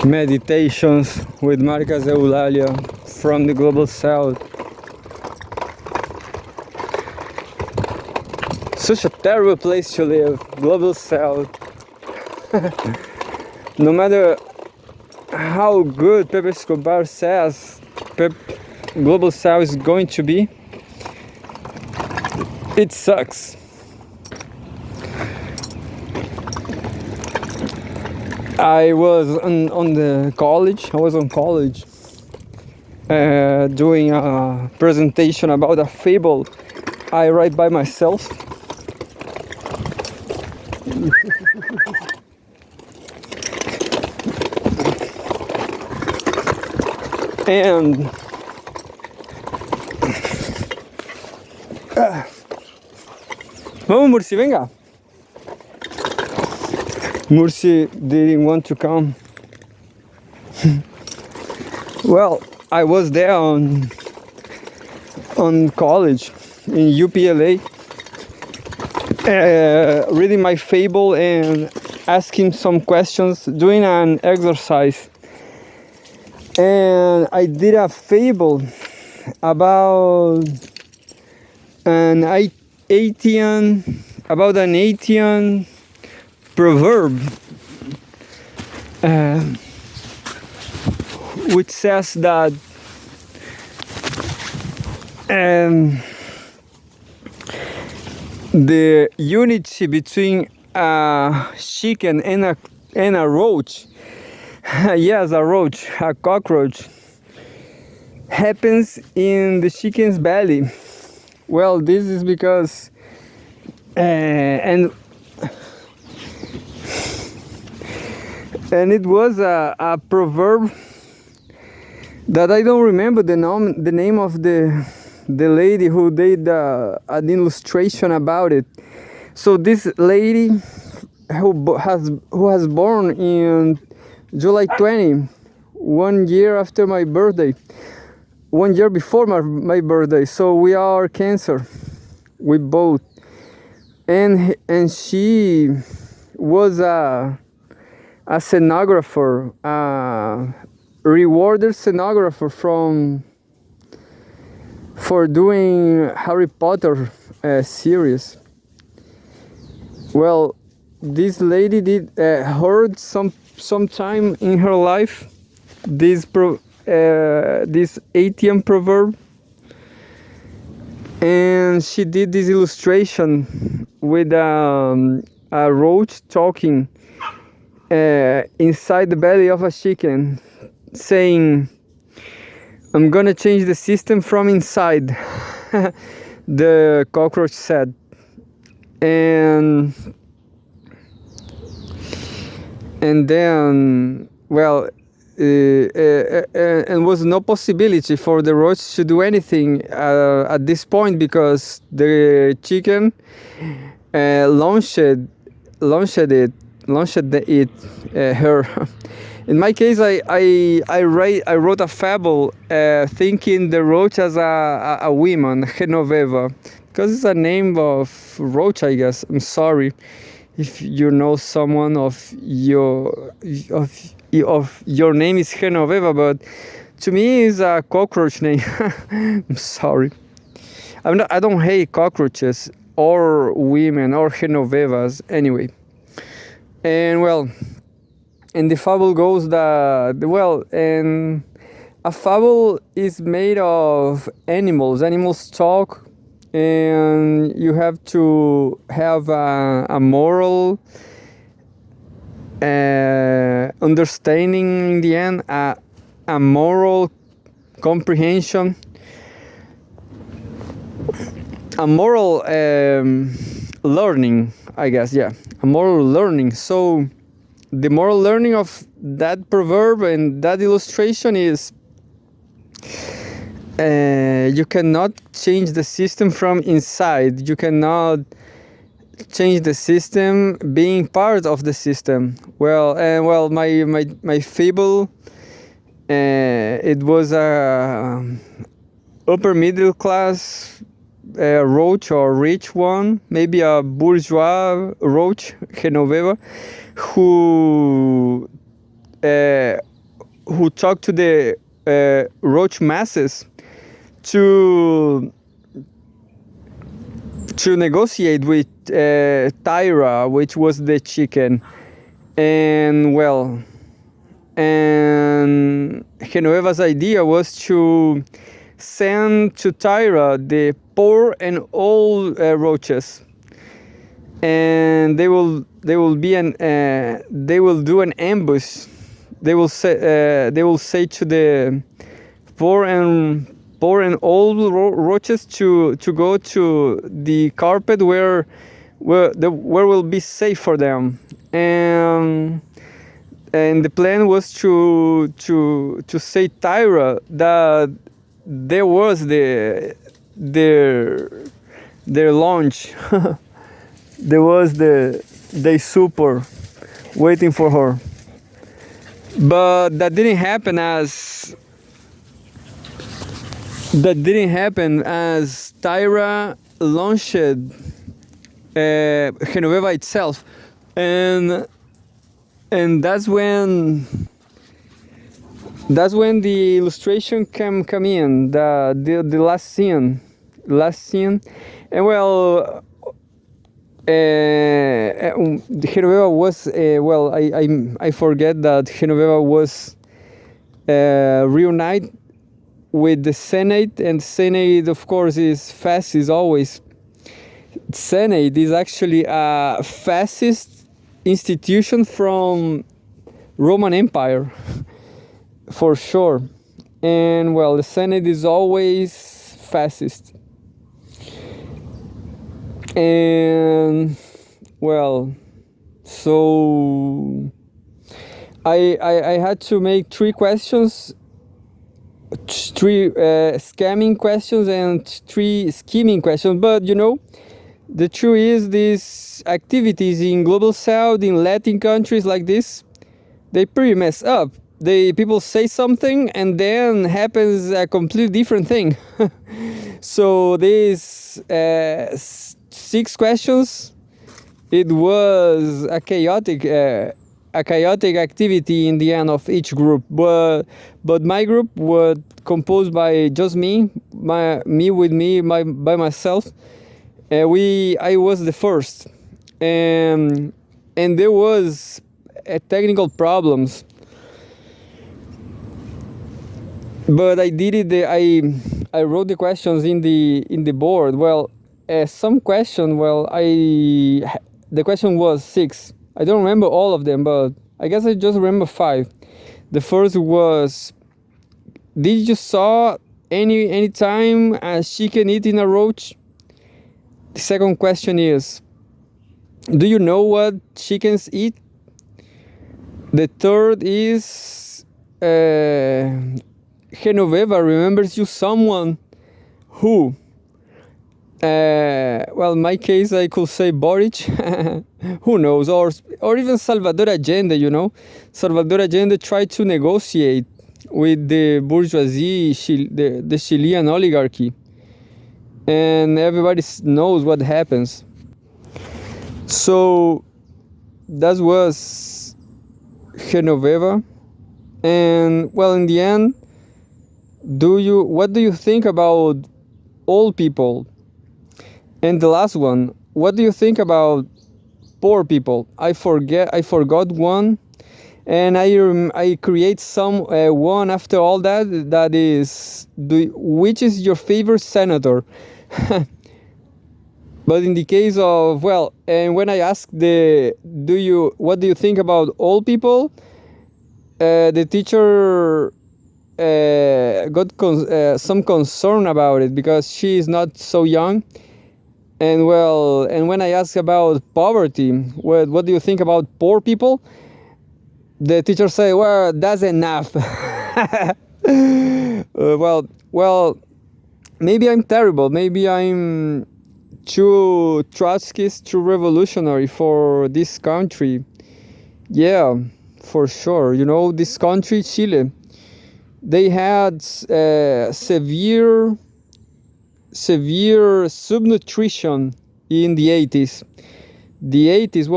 Meditations with Marcus Eulalia from the Global South. Such a terrible place to live, Global South. No matter how good Pepe Escobar says Global South is going to be, it sucks. I was on college doing a presentation about a fable I write by myself. And vamos, Murci, venga. Murci didn't want to come. Well, I was there on college in UPLA, reading my fable and asking some questions, doing an exercise. And I did a fable about an Haitian proverb, which says that the unity between a chicken and a roach, yes, a roach, a cockroach, happens in the chicken's belly. Well, this is because and it was a proverb that I don't remember the name of the lady who did an illustration about it. So this lady who was born in July 20, 1 year after my birthday, 1 year before my birthday. So we are Cancer, we both, and she was a scenographer, rewarded scenographer for doing Harry Potter series. Well, this lady did heard sometime in her life this Haitian proverb, and she did this illustration with a roach talking inside the belly of a chicken, saying, "I'm gonna change the system from inside," the cockroach said. And then, well, and was no possibility for the roach to do anything at this point, because the chicken launched her. In my case, I wrote a fable thinking the roach as a woman, Genoveva, because it's a name of roach, I guess. I'm sorry if you know someone of your name is Genoveva, but to me it's a cockroach name. I'm sorry. I don't hate cockroaches or women or Genovevas anyway. And well, and the fable goes that, well, and a fable is made of animals. Animals talk, and you have to have a moral understanding in the end, a moral comprehension, a moral learning, I guess, yeah, a moral learning. So the moral learning of that proverb and that illustration is you cannot change the system from inside. You cannot change the system being part of the system. Well, my fable, it was a upper middle class roach or rich one, maybe a bourgeois roach, Genoveva, who who talked to the roach masses to negotiate with Tyra, which was the chicken. And well, and Genoveva's idea was to send to Tyra the poor and old roaches, and they will do an ambush. They will say to the poor and old roaches to go to the carpet where will be safe for them. And the plan was to say Tyra that there was their lunch. There was the super waiting for her. But that didn't happen as Tyra launched Genoveva itself, and that's when the illustration come in, the last scene, and well, Genoveva was I forget that Genoveva was reunited with the Senate, and Senate of course is fascist always. Senate is actually a fascist institution from Roman Empire, for sure. And well, the Senate is always fascist. And well, so I had to make three scamming questions and three scheming questions. But the truth is, these activities in Global South, in Latin countries like this, they pretty mess up. People say something and then happens a completely different thing. So these 6 questions, it was a chaotic activity in the end of each group. But my group was composed by just by myself. I was the first, and there was technical problems, but I did it. I wrote the questions in the board. Well, some question. Well, the question was 6. I don't remember all of them, but I guess I just remember 5. The first was, did you saw any time a chicken eating a roach? The second question is, do you know what chickens eat? The third is, Genoveva remembers you someone who, well, in my case, I could say Boric, who knows, or even Salvador Allende, Salvador Allende tried to negotiate with the bourgeoisie, the Chilean oligarchy, and everybody knows what happens. So that was Genoveva. And well, in the end, what do you think about old people? And the last one, what do you think about poor people? I forgot one, and I create some one after all that. That is, which is your favorite senator? But in the case of, well, and when I asked what do you think about old people? The teacher got some concern about it because she is not so young. And well, and when I asked about poverty, what do you think about poor people? The teacher said, well, that's enough. Well, maybe I'm terrible. Maybe I'm too Trotskyist, too revolutionary for this country. Yeah, for sure. This country, Chile, they had severe subnutrition in the 80s. The 80s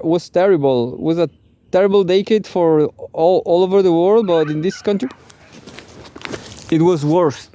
was terrible. Was a terrible decade for all over the world, but in this country, it was worse.